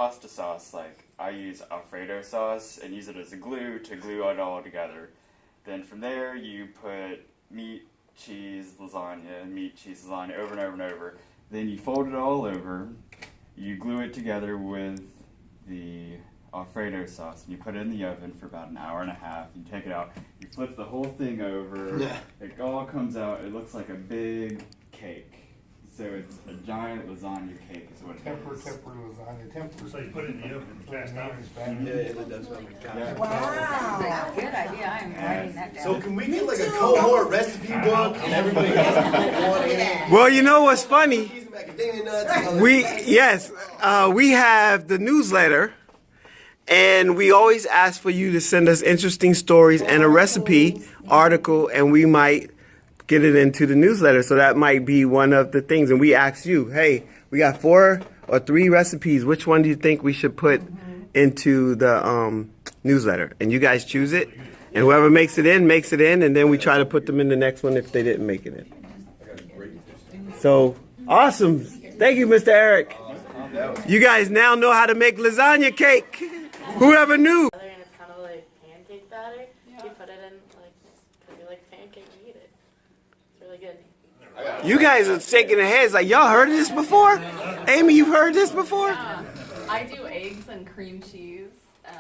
pasta sauce, like I use Alfredo sauce and use it as a glue to glue it all together. Then from there you put meat, cheese, lasagna, meat, cheese, lasagna over and over and over. Then you fold it all over, you glue it together with the Alfredo sauce, and you put it in the oven for about an hour and a half. You take it out, you flip the whole thing over, it all comes out, it looks like a big cake. So it's a giant lasagna cake is what it is. Temper lasagna, temper. So you put it in the oven, cast iron. Wow. Good idea. I'm writing that down. So can we get like a cohort recipe book and everybody has to put one in? Well, you know what's funny? We have the newsletter, and we always ask for you to send us interesting stories and a recipe article, and we might get it into the newsletter. So that might be one of the things. And we asked you, hey, we got 4 or 3 recipes. Which one do you think we should put into the newsletter? And you guys choose it. And whoever makes it in, and then we try to put them in the next one if they didn't make it in. So, awesome. Thank you, Mr. Eric. You guys now know how to make lasagna cake. Whoever knew? And it's kind of like pancake batter. You put it in, like, because you like pancake, you eat it. It's really good. You guys are shaking their heads like, y'all heard of this before? Amy, you've heard this before? I do eggs and cream cheese, and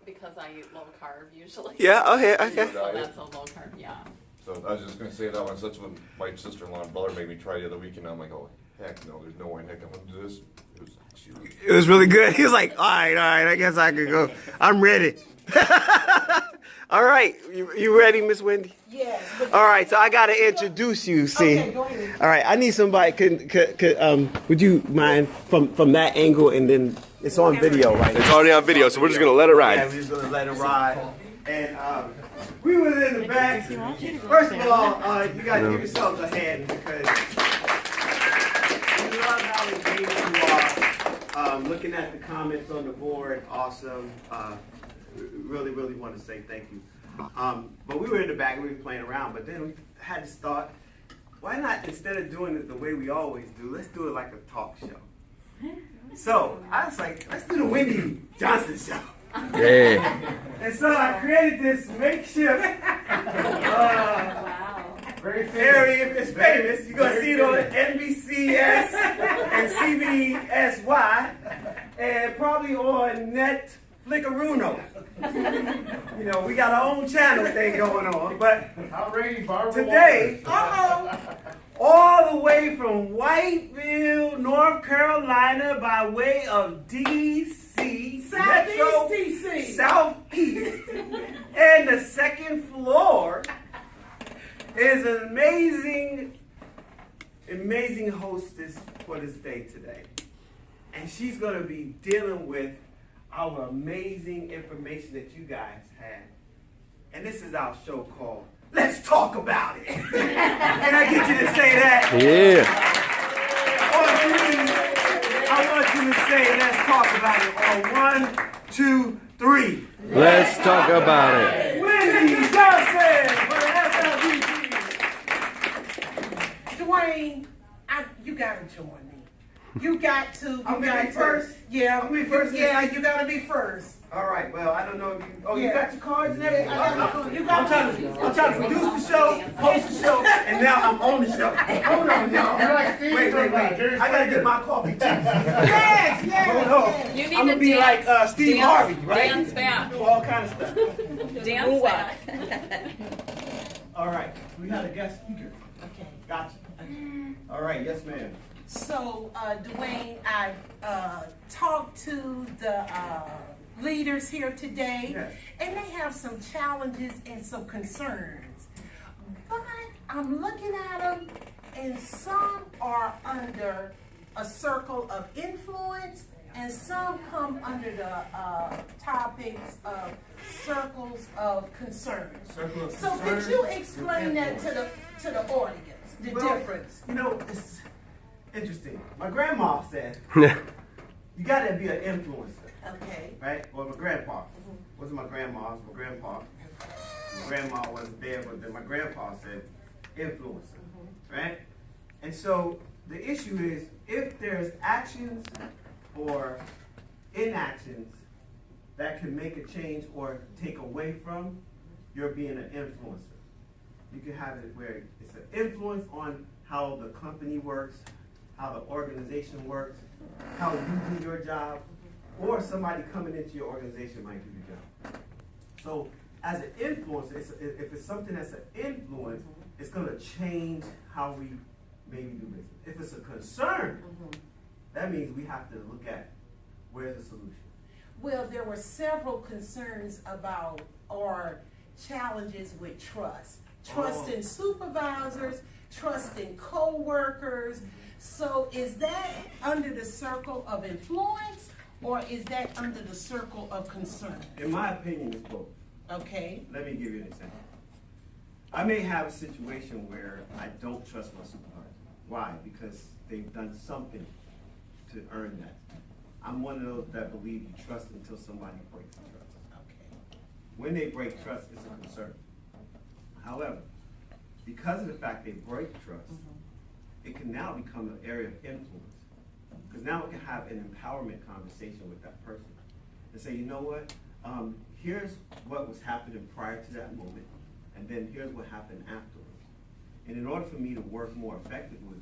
because I eat low carb usually. Yeah, okay. So that's a low carb, yeah. So I was just gonna say that one. Such when my sister-in-law and brother made me try the other weekend. I'm like, oh heck no, there's no way heck I'm gonna do this. It was really good. He was like, all right, I guess I could go. I'm ready. All right, you ready, Miss Wendy? Yes. All right, so I gotta introduce you. See, okay, go ahead. All right, I need somebody. Would you mind from that angle, and then it's on video, right? It's already on video, so we're just gonna let it ride. Yeah, we're just gonna let it ride. And we were in the back. First of all, you gotta give yourselves a hand because we love how engaged you are. Looking at the comments on the board, awesome. Really want to say thank you. But we were in the back, we were playing around, but then we had this thought, why not, instead of doing it the way we always do, let's do it like a talk show. So I was like, let's do the Wendy Johnson show. Yeah. And so I created this makeshift, very famous. You're going to see it on NBCS and CBSY, and probably on Netflixaruno. You know, we got our own channel thing going on. But today, all the way from Whiteville, North Carolina, by way of D.C., Southeast, and the second floor is an amazing hostess for this day today. And she's going to be dealing with our amazing information that you guys have. And this is our show called Let's Talk About It. Can I get you to say that? Yeah. I want you to say Let's Talk About It on 1, 2, 3. Let's talk about it. Wendy Johnson for the FLDP. Dwayne, you gotta join me. You got to. I'm gonna be first. Yeah, I'm gonna be first. Yeah, you gotta be first. All right. Well, I don't know if you. Oh, you Yeah. got your cards and everything. You I'm trying to produce the show, host the show, and now I'm on the show. Hold on, y'all. You're like Steve Wait. from, Jerry I gotta Springer. get my coffee too. Yes, Hold on. yes. You need I'm to gonna be dance, like Steve dance, Harvey, right? Dance back. Do all kind of stuff. Dance back. All right. We had a guest speaker. Okay. Gotcha. All right. Yes, ma'am. So, Dwayne, I talked to the leaders here today, Yes. and they have some challenges and some concerns. But I'm looking at them, and some are under a circle of influence, and some come under the topics of circles of concern. Circle of So concern could you with explain that to the audience, the Well, difference? You know, it's interesting. My grandma said, you gotta be an influencer, Okay. right? Well, my grandpa. Wasn't my grandma, it was my grandpa. My grandma wasn't there, but then my grandpa said, influencer, right? And so the issue is, if there's actions or inactions that can make a change or take away from, you're being an influencer. You can have it where it's an influence on how the company works, how the organization works, how you do your job, or somebody coming into your organization might do your job. So as an influencer, if it's something that's an influence, it's gonna change how we maybe do business. If it's a concern, that means we have to look at where's the solution. Well, there were several concerns about or challenges with trust. Trust in supervisors, trust in co-workers. So is that under the circle of influence or is that under the circle of concern? In my opinion, it's both. Okay, Let me give you an example. I may have a situation where I don't trust my supervisor. Why? Because they've done something to earn that. I'm one of those that believe you trust until somebody breaks the trust. okay. When they break trust, it's a concern. However, because of the fact they break trust, it can now become an area of influence. Because now it can have an empowerment conversation with that person and say, you know what, here's what was happening prior to that moment, and then here's what happened afterwards. And in order for me to work more effectively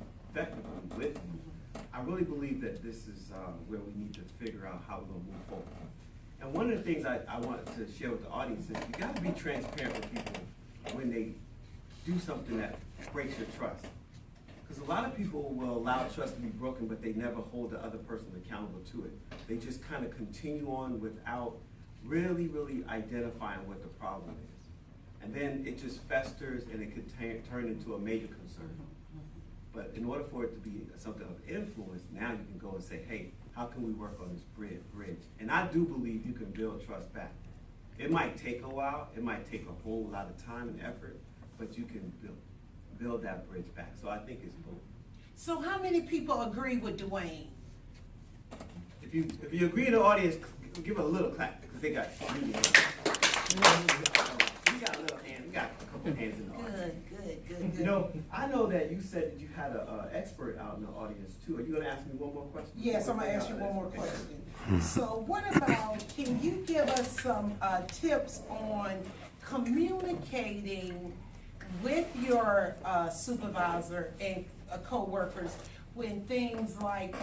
with you, I really believe that this is where we need to figure out how we're going to move forward. And one of the things I want to share with the audience is you got to be transparent with people when they do something that breaks your trust. Because a lot of people will allow trust to be broken, but they never hold the other person accountable to it. They just kind of continue on without really identifying what the problem is. And then it just festers and it could turn into a major concern. But in order for it to be something of influence, now you can go and say, hey, how can we work on this bridge? And I do believe you can build trust back. It might take a while, it might take a whole lot of time and effort, but you can build that bridge back. So I think it's both. So how many people agree with Dwayne? If you agree in the audience, give a little clap because they got really hands. We got a little hand. We got a couple hands in the audience. Good. You know, I know that you said that you had an expert out in the audience too. Are you going to ask me one more question? Yes, I'm gonna ask you one more Okay. question. So what about, can you give us some tips on communicating with your supervisor and co-workers when things like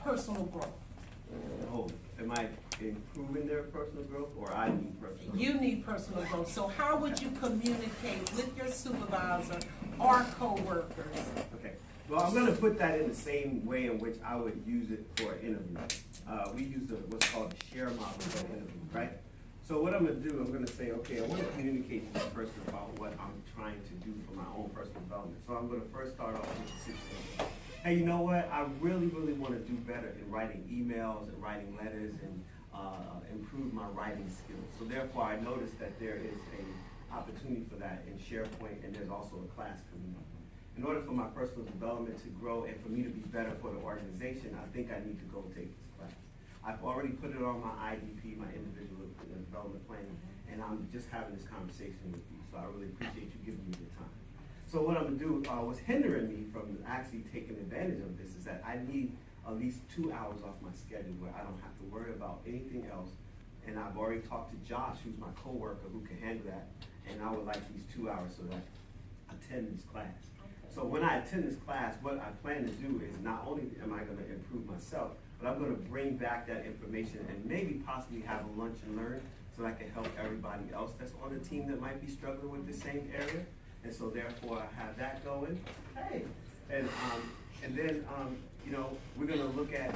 personal growth? Oh, am I improving their personal growth or I need personal growth? You need personal growth, so how would you communicate with your supervisor or co-workers? Okay. Well, I'm going to put that in the same way in which I would use it for an interview. We use what's called the share model for an interview, right? So what I'm going to do, I'm going to say, okay, I want to communicate to this person about what I'm trying to do for my own personal development. So I'm going to first start off with the situation. Hey, you know what? I really want to do better in writing emails and writing letters and improve my writing skills. So therefore, I noticed that there is an opportunity for that in SharePoint, and there's also a class coming up. In order for my personal development to grow and for me to be better for the organization, I think I need to go take this class. I've already put it on my IDP, my individual development plan, and I'm just having this conversation with you. So I really appreciate you giving me the time. So what I'm gonna do, what's hindering me from actually taking advantage of this is that I need at least 2 hours off my schedule where I don't have to worry about anything else. And I've already talked to Josh, who's my coworker, who can handle that. And I would like these 2 hours so that I attend this class. So when I attend this class, what I plan to do is not only am I going to improve myself, but I'm going to bring back that information and maybe possibly have a lunch and learn so that I can help everybody else that's on the team that might be struggling with the same area. And so therefore I have that going. Hey, and then you know, we're going to look at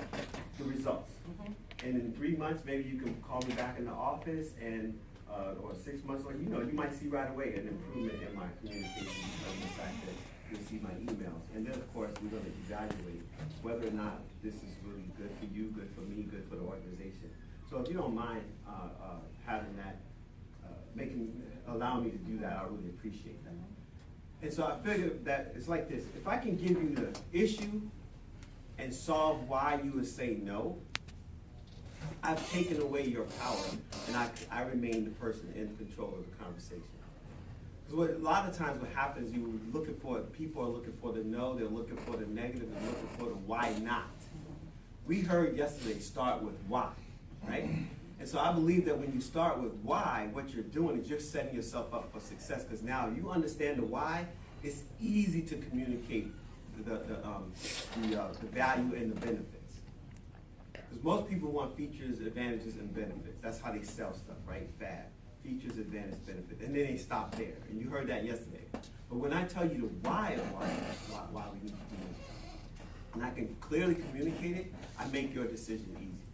the results. And in 3 months, maybe you can call me back in the office, and or 6 months, or you know, you might see right away an improvement in my communication because of the fact that you'll see my emails. And then, of course, we're going to evaluate whether or not this is really good for you, good for me, good for the organization. So if you don't mind having that, allow me to do that, I really appreciate that. And so I figured that it's like this: if I can give you the issue and solve why you would say no, I've taken away your power, and I remain the person in control of the conversation. Because a lot of times what happens, people are looking for the no, they're looking for the negative, they're looking for the why not. We heard yesterday, start with why, right? And so I believe that when you start with why, what you're doing is you're setting yourself up for success, because now you understand the why, it's easy to communicate the value and the benefits. Because most people want features, advantages, and benefits. That's how they sell stuff, right? Fab. Features, advantage, benefit. And then they stop there. And you heard that yesterday. But when I tell you the why of why we need to do it, and I can clearly communicate it, I make your decision easy.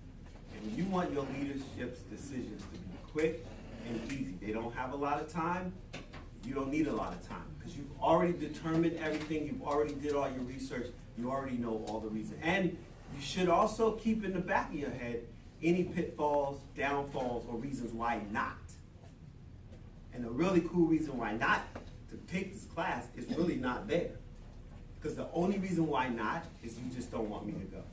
And when you want your leadership's decisions to be quick and easy, they don't have a lot of time, you don't need a lot of time. Because you've already determined everything, you've already did all your research, you already know all the reasons. And you should also keep in the back of your head any pitfalls, downfalls, or reasons why not. And the really cool reason why not to take this class is really not there. Because the only reason why not is you just don't want me to go.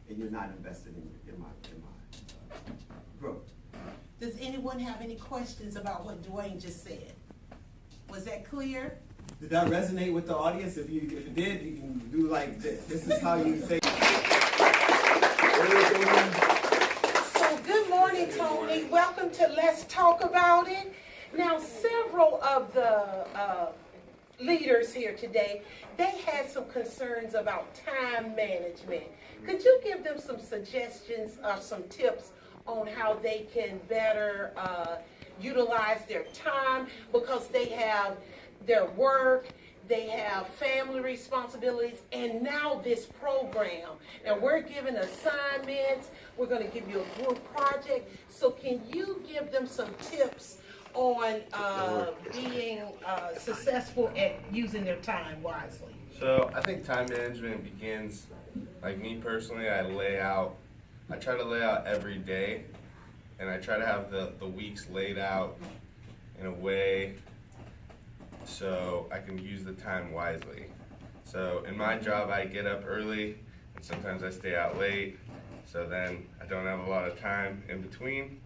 And you're not invested in my growth. Does anyone have any questions about what Dwayne just said? Was that clear? Did that resonate with the audience? If it did, you can do like this. This is how you say. So good morning, Tony. Welcome to Let's Talk About It. Now, several of the leaders here today, they had some concerns about time management. Could you give them some suggestions or some tips on how they can better utilize their time, because they have their work, they have family responsibilities, and now this program. And we're giving assignments, we're going to give you a group project. So can you give them some tips on being successful at using their time wisely? So I think time management begins, like me personally, I try to lay out every day, and I try to have the weeks laid out in a way so I can use the time wisely. So in my job, I get up early, and sometimes I stay out late, so then I don't have a lot of time in between.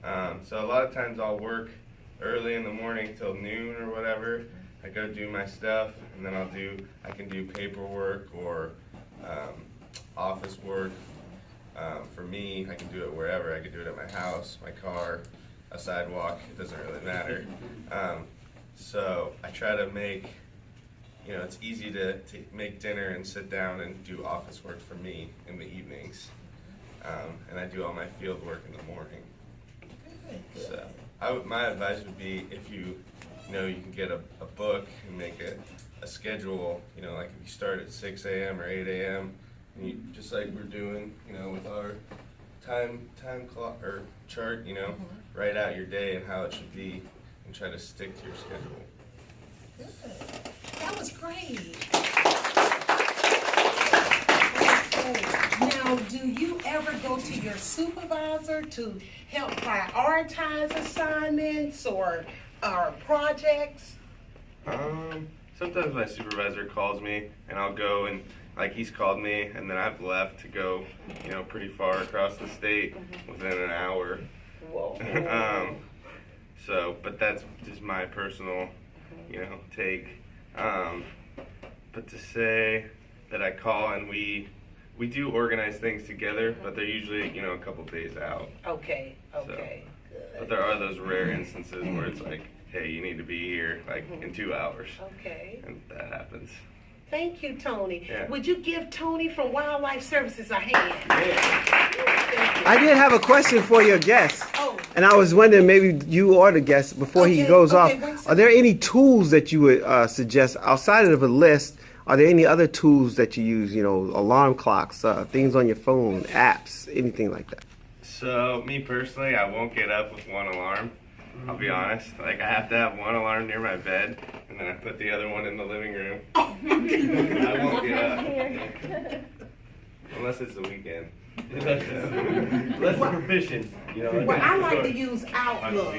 So a lot of times I'll work early in the morning till noon or whatever. I go do my stuff, and then I can do paperwork or office work. For me, I can do it wherever. I can do it at my house, my car, a sidewalk, it doesn't really matter. So I try to make, it's easy to make dinner and sit down and do office work for me in the evenings. And I do all my field work in the morning. So my advice would be, if you can get a book and make a schedule, like if you start at 6 a.m. or 8 a.m., and you, just like we're doing, with our time clock or chart, write out your day and how it should be, and try to stick to your schedule. Good. That was great. Now, do you ever go to your supervisor to help prioritize assignments or projects? Sometimes my supervisor calls me, and I'll go, and like he's called me, and then I've left to go, pretty far across the state within an hour. Whoa. But that's just my personal, take. But to say, that I call, and we do organize things together, but they're usually, you know, a couple days out. Okay, okay. But there are those rare instances where it's like, hey, you need to be here like in 2 hours. Okay. And that happens. Thank you, Tony. Yeah. Would you give Tony from Wildlife Services a hand? I did have a question for your guest. Oh. And I was wondering, maybe you or the guest, before he Okay, goes okay, off, one second. are there any tools that you would suggest outside of the list? Are there any other tools that you use, you know, alarm clocks, things on your phone, apps, anything like that? So me personally, I won't get up with one alarm. I'll be honest. Like, I have to have one alarm near my bed, and then I put the other one in the living room. I won't get up. Unless it's the weekend. Less proficient, you know. Well, I like to use Outlook.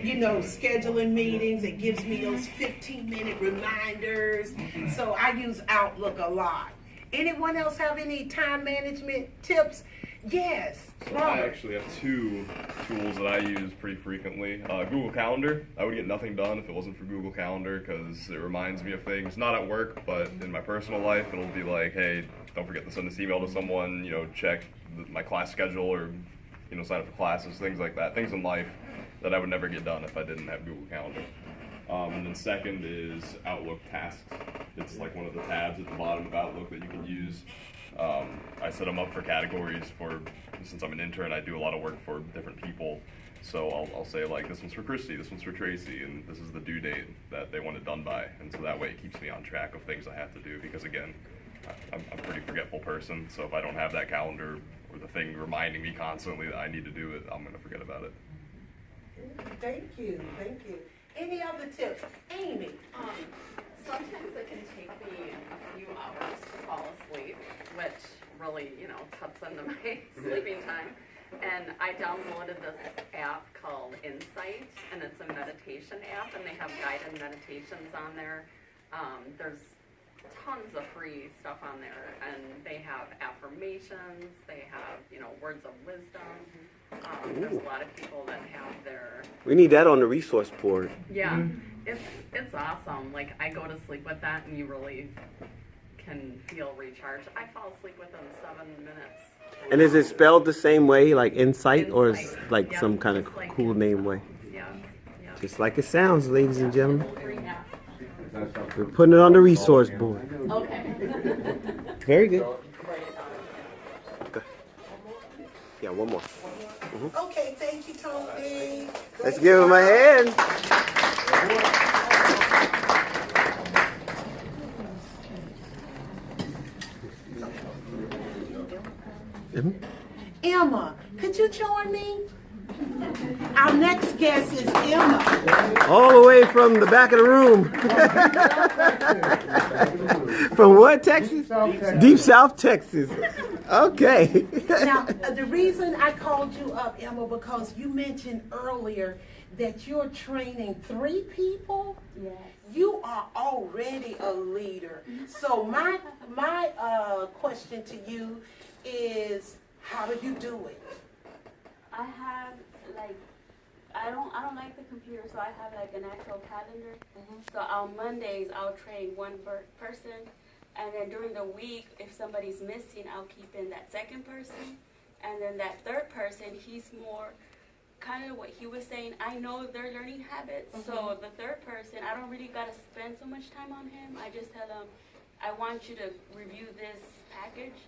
You know, scheduling meetings, it gives me those 15-minute reminders. So I use Outlook a lot. Anyone else have any time management tips? Yes. So I actually have 2 tools that I use pretty frequently. Google Calendar. I would get nothing done if it wasn't for Google Calendar because it reminds me of things, not at work, but in my personal life. It'll be like, hey, don't forget to send this email to someone, you know, check my class schedule or, you know, sign up for classes, things like that. Things in life that I would never get done if I didn't have Google Calendar. And then second is Outlook Tasks. It's like one of the tabs at the bottom of Outlook that you can use. I set them up for categories for, since I'm an intern, I do a lot of work for different people. So I'll say like, this one's for Christy, this one's for Tracy, and this is the due date that they want it done by. And so that way it keeps me on track of things I have to do because again, I'm a pretty forgetful person. So if I don't have that calendar or the thing reminding me constantly that I need to do it, I'm gonna forget about it. Thank you, thank you. Any other tips? Amy? Sometimes it can take me a few hours to fall asleep, which really, you know, cuts into my sleeping time. And I downloaded this app called Insight, and it's a meditation app, and they have guided meditations on there. There's tons of free stuff on there, and they have affirmations, they have, you know, words of wisdom. There's a lot of people that have their... We need that on the resource board. Yeah, it's awesome. Like, I go to sleep with that, and you really can feel recharged. I fall asleep within 7 minutes. And is it spelled the same way, like Insight, or is Insight. like Yeah, some kind of just like cool name way? Yeah, yeah. Just like it sounds, ladies and gentlemen. Free app. We're putting it on the resource board. Okay. Very good. Write it down. Okay. Yeah, one more. Okay, thank you, Tony. Let's give him a hand. Emma, could you join me? Our next guest is Emma. All the way from the back of the room. From what, Texas? Deep South Texas. Okay. Now, the reason I called you up, Emma, because you mentioned earlier that you're training 3 people. Yes. You are already a leader. So my question to you is, how do you do it? I have I don't like the computer, so I have like an actual calendar. So on Mondays I'll train one person, and then during the week if somebody's missing I'll keep in that second person, and then that third person, he's more kind of what he was saying. I know their learning habits, so the third person I don't really gotta spend so much time on him. I just tell him, I want you to review this package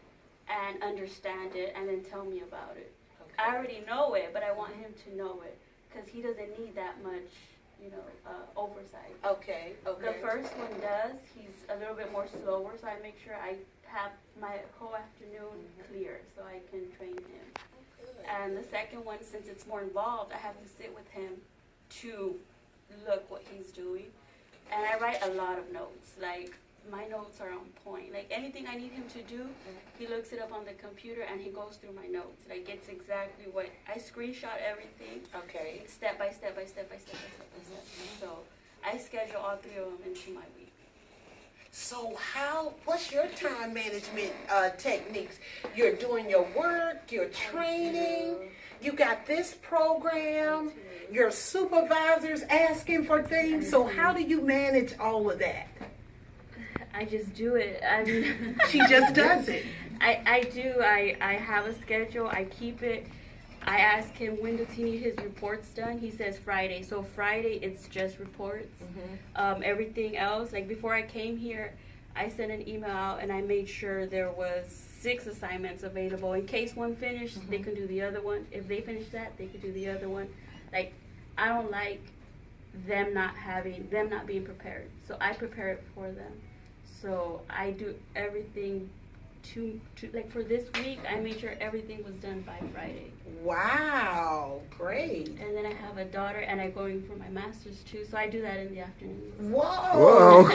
and understand it, and then tell me about it. I already know it, but I want him to know it because he doesn't need that much, oversight. Okay, okay. The first one does. He's a little bit more slower, so I make sure I have my whole afternoon clear so I can train him. And the second one, since it's more involved, I have to sit with him to look what he's doing. And I write a lot of notes. Like, my notes are on point. Like, anything I need him to do, he looks it up on the computer and he goes through my notes. Like, it's exactly what, I screenshot everything. Okay. Step by step by step by step by step by step. So, I schedule all 3 of them into my week. So what's your time management techniques? You're doing your work, you're training, you got this program, your supervisor's asking for things. So how do you manage all of that? I just do it. I mean, She just does it. I do. I have a schedule. I keep it. I ask him when does he need his reports done. He says Friday. So Friday it's just reports. Everything else, like before I came here, I sent an email out and I made sure there was 6 assignments available. In case one finished, they can do the other one. If they finish that, they could do the other one. Like, I don't like them not being prepared. So I prepare it for them. So I do everything to like for this week, I made sure everything was done by Friday. Wow, great. And then I have a daughter, and I'm going for my master's too, so I do that in the afternoon. Whoa.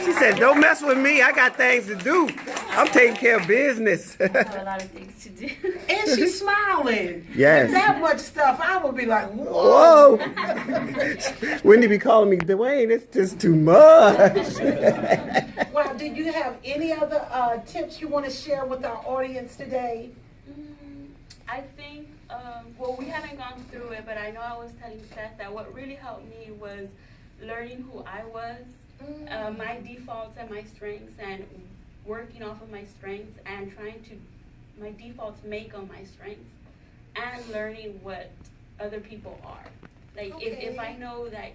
She said, don't mess with me. I got things to do. I'm taking care of business. I have a lot of things to do. And she's smiling. Yes. With that much stuff, I would be like, whoa. Wendy be calling me, Dwayne, it's just too much. Well, do you have any other tips you want to share with our audience today? I think, well, we haven't gone through it, but I know I was telling Seth that what really helped me was learning who I was, my defaults and my strengths, and working off of my strengths and trying to, my defaults make on my strengths, and learning what other people are. Like, if I know that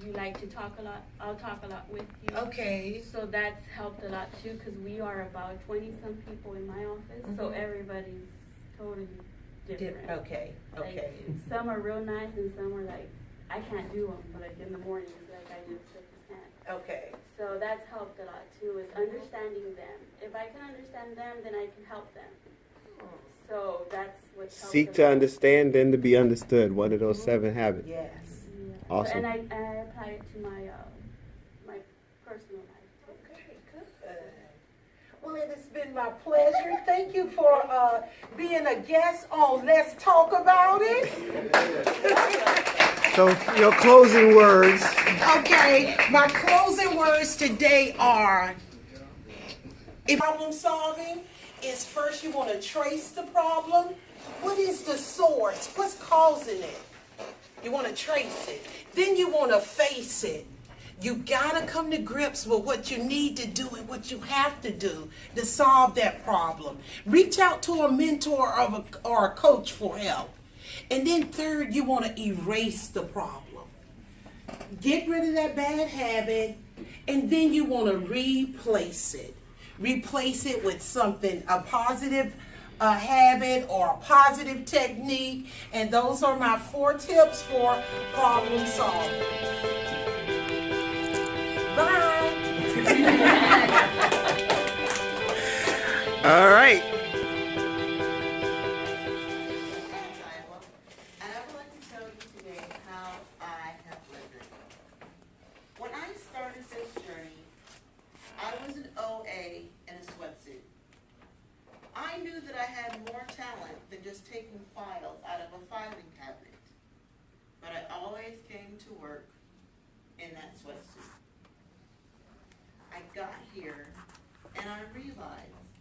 you like to talk a lot, I'll talk a lot with you. Okay. So that's helped a lot too, because we are about 20-some people in my office, so everybody's totally different. Okay, okay. Like, some are real nice and some are like, I can't do them, but like in the morning, it's like I just can't. Okay. So that's helped a lot too, is understanding them. If I can understand them, then I can help them. So that's what's helped. Seek to understand, then to be understood. One of those 7 habits. Yes. Yeah. Awesome. And I apply it to my my personal life too. Okay, good. Well, it has been my pleasure. Thank you for being a guest on Let's Talk About It. So, your closing words. Okay, my closing words today are, if problem solving is first you want to trace the problem. What is the source? What's causing it? You want to trace it. Then you want to face it. You got to come to grips with what you need to do and what you have to do to solve that problem. Reach out to a mentor or a coach for help. And then third, you want to erase the problem. Get rid of that bad habit, and then you want to replace it. Replace it with something, a positive habit or a positive technique. And those are my 4 tips for problem solving. Bye. All right. And I would like to tell you today how I have lived it. When I started this journey, I was an OA in a sweatsuit. I knew that I had more talent than just taking files out of a filing cabinet. But I always came to work in that sweatsuit. I got here and I realized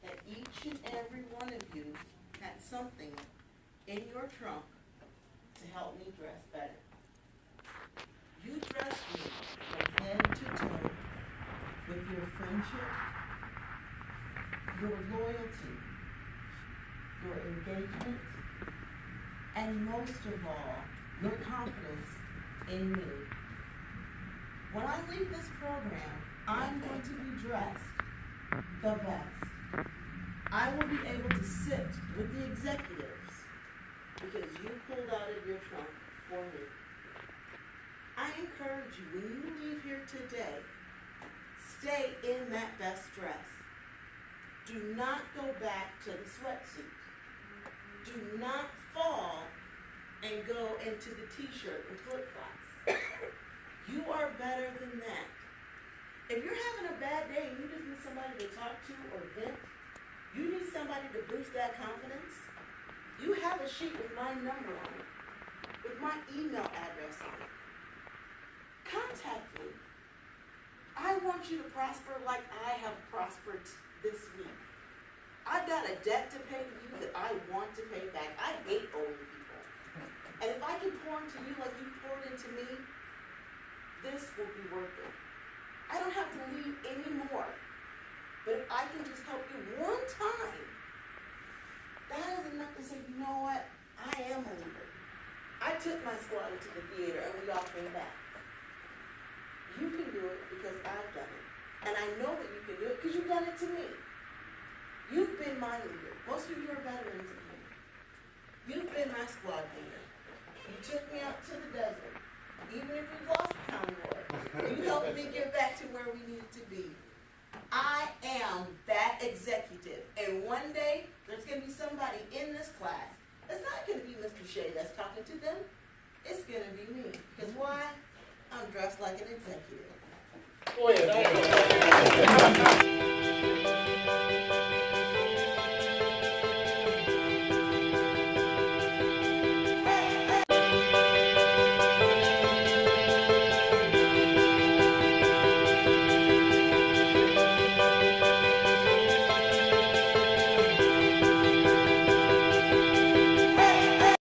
that each and every one of you had something in your trunk to help me dress better. You dressed me from head to toe with your friendship, your loyalty, your engagement, and most of all, your confidence in me. When I leave this program, I'm going to be dressed the best. I will be able to sit with the executives because you pulled out of your trunk for me. I encourage you, when you leave here today, stay in that best dress. Do not go back to the sweatsuit. Do not fall and go into the t-shirt and flip-flops. You are better than that. If you're having a bad day and you just need somebody to talk to or vent, you need somebody to boost that confidence, you have a sheet with my number on it, with my email address on it. Contact me. I want you to prosper like I have prospered this week. I've got a debt to pay to you that I want to pay back. I hate owing people. And if I can pour into you like you poured into me, this will be worth it. I don't have to lead anymore. But if I can just help you one time, that is enough to say, you know what? I am a leader. I took my squad into the theater and we all came back. You can do it because I've done it. And I know that you can do it because you've done it to me. You've been my leader. Most of you are veterans of me. You've been my squad leader. You took me out to the desert. Even if we lost the convoy, you helped me get back to where we needed to be. I am that executive. And one day, there's going to be somebody in this class. It's not going to be Mr. Shea that's talking to them. It's going to be me. Because why? I'm dressed like an executive. Go ahead.